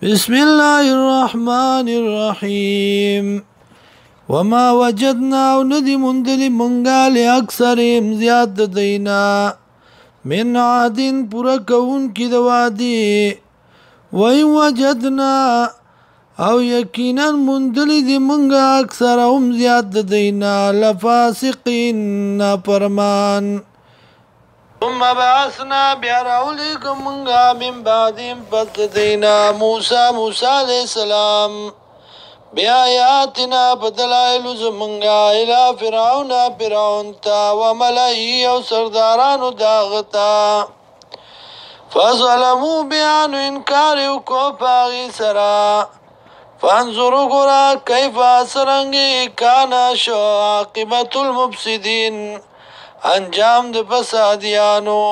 بسم الله الرحمن الرحيم وما وجدنا وندي مندلي منغال اکثرهم زیاد دینا من عادن پورا کون کی دوادی وی وجدنا او یقینا مندلی دی منغا اکثرهم زیاد دینا لفاسقین فرمان ثم بعثنا بیاراولیکم منغا من بعدهم فتدینا موسی علیہ السلام بیااتنا بدلائل زمنگا الى فرعون تا وملئی او سردارانو داغتا فظلمو بیانو انکاریو کو پاغی سرا فانظرو گرا کیفا سرنگی کانا شو عاقبت المفسدین انجام د فسادیانو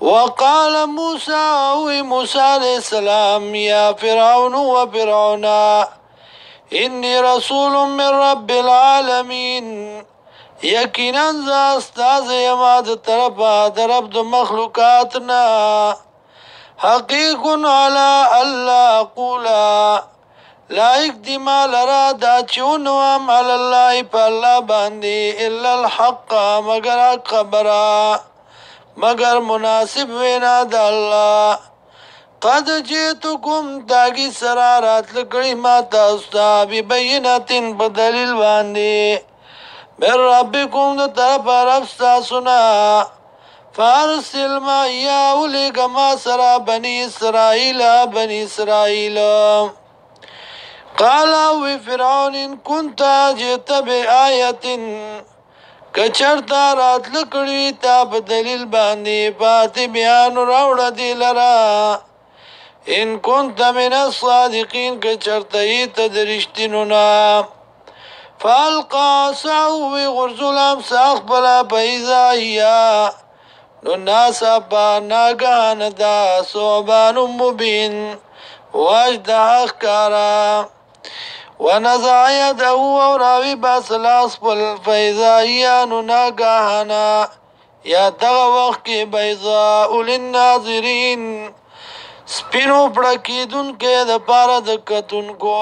وقال موسی علیہ السلام یا فرعون و فرعونا انی رسول من رب العالمین یقینا ز استاذ یما د طرفا درب د مخلوقاتنا حقیق علی الله اقولا لایک دی مال را دا چونو ام علی الله په الله باندې الا الحق مگر خبره مگر مناسب وینا د الله قد جئتكم داگی سرارات لکڑی ما تاستا ببینتن بدلیل باندی من ربکم دا طرف رب ستاسونا فارسل ما یاولی گما سرا بنی اسرائیل قالا وی فرعون ان کنتا جئت بی آیتن کچرتا رات لکڑی تا بدلیل باندی پاتی بیانو راوڑ دی لرا ان كنت من الصادقين كچرتئی تدرشتننا فالقى سعوي غرزل امساخ بلا بيزا هيا نناسا ناگان دا صعبان مبين واجد اخكارا ونزع يده وراوي باسلاس فإذا هي ناگاهنا يا دغ وقت بيضاء للناظرين سپینو پړکیدون کې د پاره د کتون کو